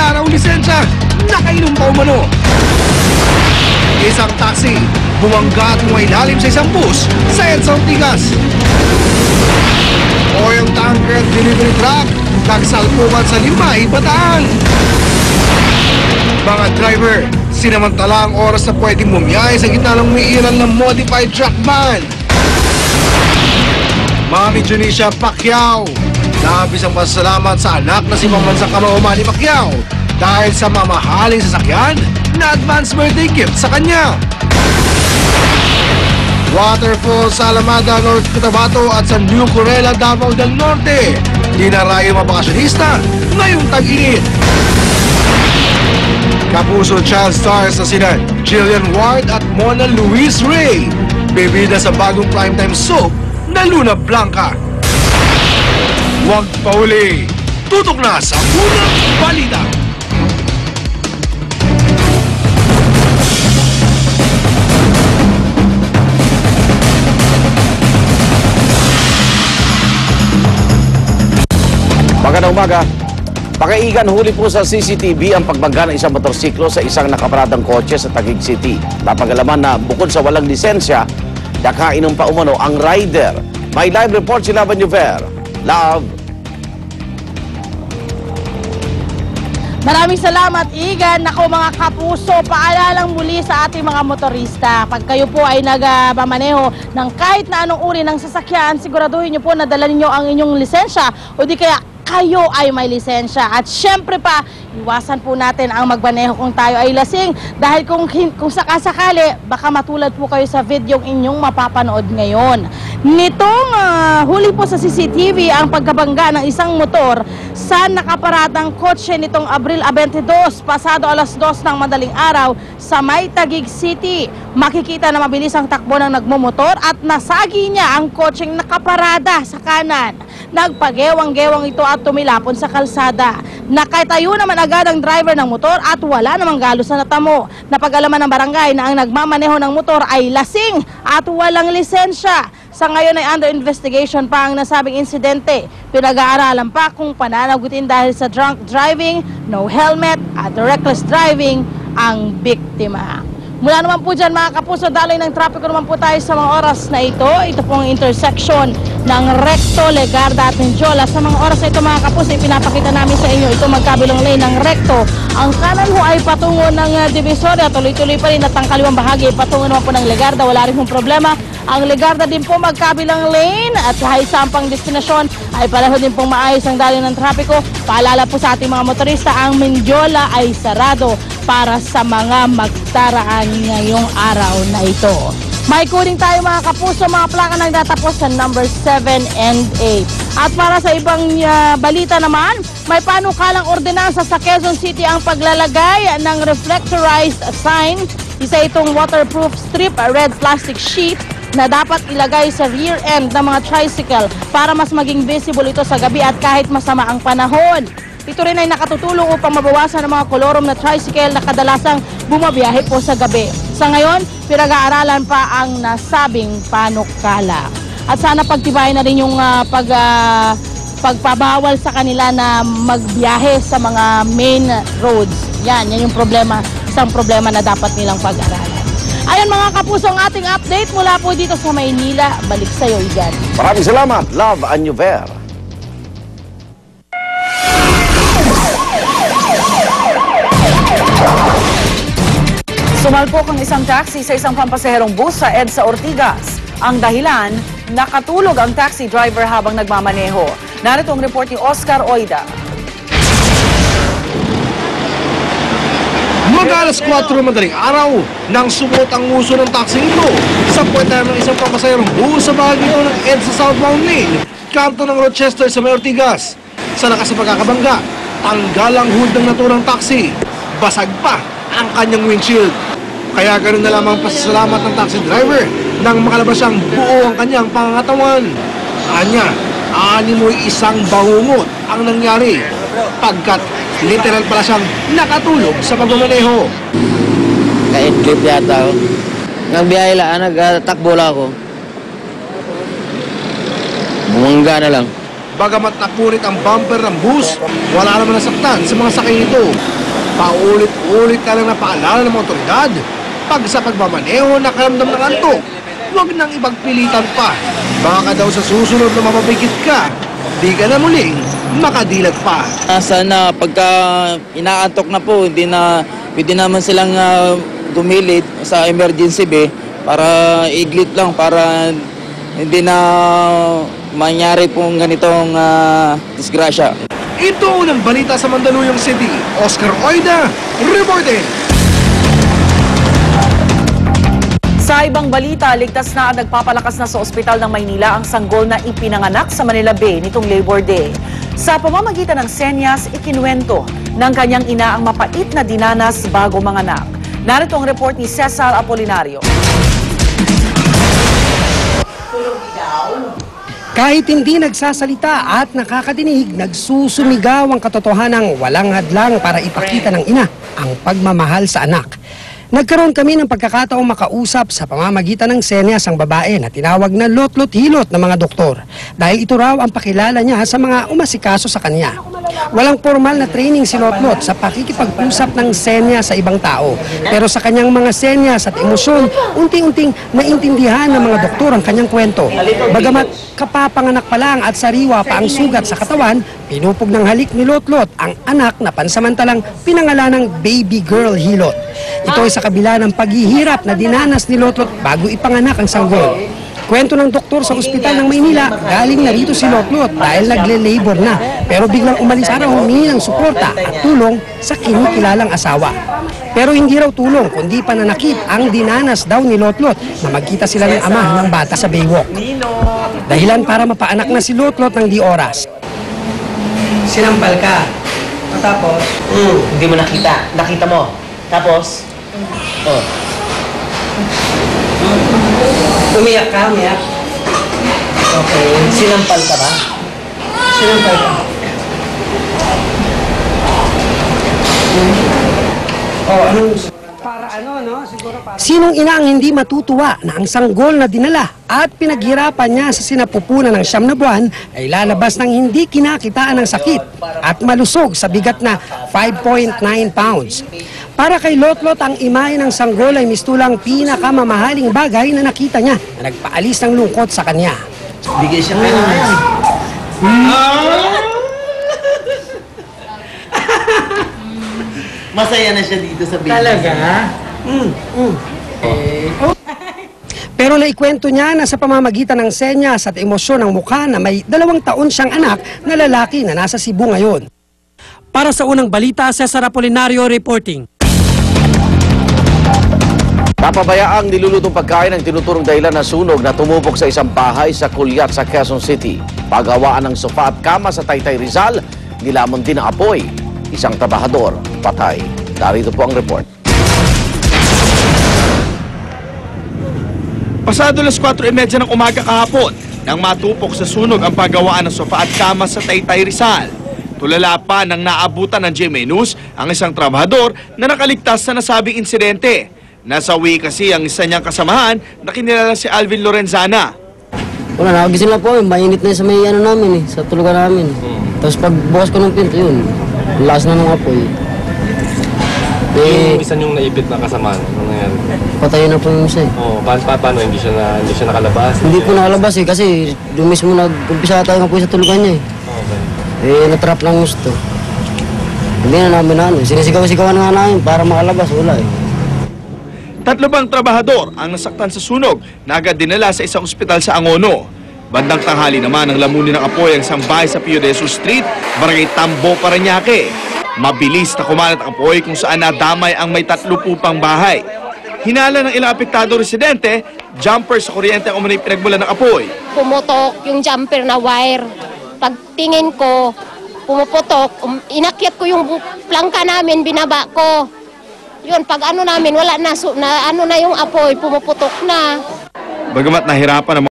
wala raw lisensya, nakainom pa umano. Isang taxi, bumangga at mailalim sa isang bus sa EDSA Ortigas. Oil tanker at delivery truck, nagsalpukan sa Limay, Bataan. Mga driver, sinamantala ang oras na pwedeng bumiyahe sa gitna ng umiiral ng modified truck van. Mami Junicia Pacquiao, labis ang pasasalamat sa anak na si Pamansang Kamao Manny Pacquiao dahil sa mamahaling sasakyan na advance birthday gift sa kanya. Waterfall sa Alamada, North Cotabato at sa New Corella, Davao del Norte. Dinarayo mga bakasyonista ngayong tag-init. Kapuso child stars na sina Jillian Ward at Mona Luis Ray, bibida sa bagong primetime soap na Luna Blanca. Huwag pauli, tutok na sa unang balita. Magandang umaga. Pakaigan, huli po sa CCTV ang pagbangga ng isang motorsiklo sa isang nakaparadang kotse sa Taguig City. Napag-alaman na bukod sa walang lisensya, nakainom pa umano ang rider. May live report si Love Anjuver. Love. Maraming salamat, Igan. Naku mga kapuso, paalalang muli sa ating mga motorista. Pag kayo po ay nagmamaneho ng kahit na anong uri ng sasakyan, siguraduhin nyo po na dala ninyo ang inyong lisensya o di kaya kayo ay may lisensya. At syempre pa, iwasan po natin ang magmaneho kung tayo ay lasing. Dahil kung sakasakali, baka matulad po kayo sa video inyong mapapanood ngayon. Nitong huli po sa CCTV ang pagkabangga ng isang motor sa nakaparadang kotse nitong Abril 22, pasado alas 2 ng madaling araw sa May Taguig City. Makikita na mabilis ang takbo ng nagmumotor at nasagi niya ang kotseng nakaparada sa kanan. Nagpagewang-gewang ito at tumilapon sa kalsada. Nakatayo naman agad ang driver ng motor at wala namang galos na natamo. Napag-alaman ng barangay na ang nagmamaneho ng motor ay lasing at walang lisensya. Sa ngayon ay under investigation pa ang nasabing insidente. Pinag-aaralan pa kung pananagutin dahil sa drunk driving, no helmet at reckless driving ang biktima. Mula naman po dyan mga kapuso, daloy ng trapiko naman po tayo sa mga oras na ito. Ito pong intersection ng Recto, Legarda at Mendiola. Sa mga oras na ito mga kapuso, ipinapakita namin sa inyo ito magkabilang lane ng Recto. Ang kanan ho ay patungo ng Divisoria, tuloy-tuloy pa rin at ang kaliwang bahagi patungo naman po ng Legarda, wala rin pong problema. Ang Legarda din po magkabilang lane at kahit saan pang destinasyon ay pareho din pong maayos ang daloy ng trapiko. Paalala po sa ating mga motorista, ang Mendiola ay sarado para sa mga magdaraan ngayong araw na ito. May kuning tayo mga kapuso, mga plaka na nagtatapos sa number 7 and 8. At para sa ibang balita naman, may panukalang ordinansa sa Quezon City ang paglalagay ng reflectorized sign. Isa itong waterproof strip, red plastic sheet na dapat ilagay sa rear end ng mga tricycle para mas maging visible ito sa gabi at kahit masama ang panahon. Ito rin ay nakatutulong upang mabawasan ang mga kolorom na tricycle na kadalasang bumabiyahe po sa gabi. Sa ngayon, pinag-aaralan pa ang nasabing panukala. At sana pagtibayin na rin yung pagpabawal sa kanila na magbiyahe sa mga main roads. Yan yung problema, isang problema na dapat nilang pag-aralan. Ayan mga kapuso, ang ating update mula po dito sa Maynila. Balik sa iyo, Igan. Maraming salamat, Love Anjuver. Sumalpok ang isang taxi sa isang pampasaherong bus sa EDSA Ortigas. Ang dahilan, nakatulog ang taxi driver habang nagmamaneho. Narito ang report ni Oscar Oida. Mag-alas 4 ng madaling araw nang sumot ang uso ng taxi ito sa puweta ng isang pampasaherong bus sa bahagi ito ng EDSA Southbound Lane, kanto ng Rochester sa May Ortigas. Sa lakas ng pagkakabangga, tanggal ang hood ng naturang taxi. Basag pa ang kanyang windshield. Kaya ganoon na lamang pasasalamat ng taxi driver nang makalabas siyang buo ang kanyang pangangatawan. Anya, animoy isang bangungot ang nangyari pagkat literal pala siyang nakatulog sa pagmamaneho. Ka-idlip yata ako. Nang biyahe lang, nagtakbo lang ako. Bumangga na lang. Bagamat napunit ang bumper ng bus, wala naman nasaktan sa mga sakay nito. Paulit-ulit na lang na paalala ng mga otoridad. Pag sa pagmamaneho nakaramdam ng antok, huwag nang ipagpilitan pa. Baka daw sa susunod na mapapikit ka, di ka na muling makadilat pa. Sana pagka inaantok na po, pwede naman silang gumilid sa emergency bay para iglit lang para hindi na mangyari pong ganitong disgrasya. Ito unang balita sa Mandaluyong City. Oscar Oida, reporting. Sa ibang balita, ligtas na at nagpapalakas na sa ospital ng Maynila ang sanggol na ipinanganak sa Manila Bay nitong Labor Day. Sa pamamagitan ng senyas, ikinuwento ng kanyang ina ang mapait na dinanas bago manganak. Narito ang report ni Cesar Apolinario. Kahit hindi nagsasalita at nakakadinig, nagsusumigaw ang katotohanang walang hadlang para ipakita ng ina ang pagmamahal sa anak. Nagkaroon kami ng pagkakataong makausap sa pamamagitan ng senyas ang babae na tinawag na lot-lot-hilot ng mga doktor dahil ito raw ang pakilala niya sa mga umasikaso sa kanya. Walang formal na training si Lot-lot sa pakikipag-usap ng senyas sa ibang tao. Pero sa kanyang mga senyas at emosyon, unti-unting naintindihan ng mga doktor ang kanyang kwento. Bagamat kapapanganak pa lang at sariwa pa ang sugat sa katawan, pinupog ng halik ni Lot-lot ang anak na pansamantalang pinangalanang baby girl Hilot. Ito ay sa kabila ng paghihirap na dinanas ni Lot-lot bago ipanganak ang sanggol. Kwento ng doktor sa ospital ng Maynila, galing na rito si Lot-lot dahil nagle-labor na. Pero biglang umalis para humingi ng suporta at tulong sa kinikilalang asawa. Pero hindi raw tulong, kundi pananakit ang dinanas daw ni Lot-lot na magkita sila ng ama ng bata sa Baywalk. Dahilan para mapaanak na si Lot-lot ng di oras. Sinampal ka. Tapos? Hindi mo nakita. Nakita mo. Tapos? Oh. Umiyak ka, umiyak. Okay. Sinampal ka ba? Sinampal ka. Oh, anong... Para ano, no? Siguro para... Sinong ina ang hindi matutuwa na ang sanggol na dinala at pinaghirapan niya sa sinapupunan ng 9 na buwan ay lalabas ng hindi kinakitaan ng sakit at malusog sa bigat na 5.9 pounds. Para kay Lot-lot, ang imahe ng sanggol ay mistulang pinakamamahaling bagay na nakita niya na nagpaalis ng lungkot sa kanya. Bigay siya kayo. Masaya na siya dito sa baby. Talaga? Pero naikwento niya na sa pamamagitan ng senyas at emosyon ng mukha na may 2 taon siyang anak na lalaki na nasa Cebu ngayon. Para sa unang balita, Cesar Apolinario reporting. Napabayaang nilulutong pagkain ang tinuturong dahilan na sunog na tumupok sa isang bahay sa Culiat sa Quezon City. Paghawaan ng sofa at kama sa Taytay Rizal, nilamon din ang apoy. Isang trabahador, patay. Darito po ang report. Pasado alas 4:30 ng umaga kahapon nang matupok sa sunog ang paghawaan ng sofa at kama sa Taytay Rizal. Tulala pa nang naabutan ng GMA News ang isang trabahador na nakaligtas sa nasabing insidente. Nasawi kasi ang isa niyang kasamahan na kinilala si Alvin Lorenzana. Wala, nakagising lang po. Mainit na sa may ano namin sa tulugan namin. Tapos pag bukas ko ng pinto yun, lakas na ng apoy. Yung isa niyong naipit na kasama, ano nangyari? Patay na po yung isa eh. Oo, paano? Hindi siya nakalabas? Hindi po nakalabas eh, kasi doon mismo nag-umpisa tayo nga po sa tulugan niya eh. Okay. Natrap lang gusto. Hindi na namin ano, sinisigaw-sigawan nga namin para makalabas, wala eh. 3 bang trabahador ang nasaktan sa sunog na agad dinala sa isang ospital sa Angono. Bandang tanghali naman ang lamunin ng apoy ang isang bahay sa Pio de Jesus Street, Barangay Tambo, Parañaque. Mabilis na kumalat ang apoy kung saan nadamay ang may 3 pang bahay. Hinala ng ilang apektado residente, jumper sa kuryente ang umunay pinagmulan ng apoy. Pumutok yung jumper na wire. Pagtingin ko, pumuputok. Inakyat ko yung plangka namin, binaba ko. Yun, pag ano namin, wala na, ano na yung apoy, pumuputok na. Bagamat nahirapan ang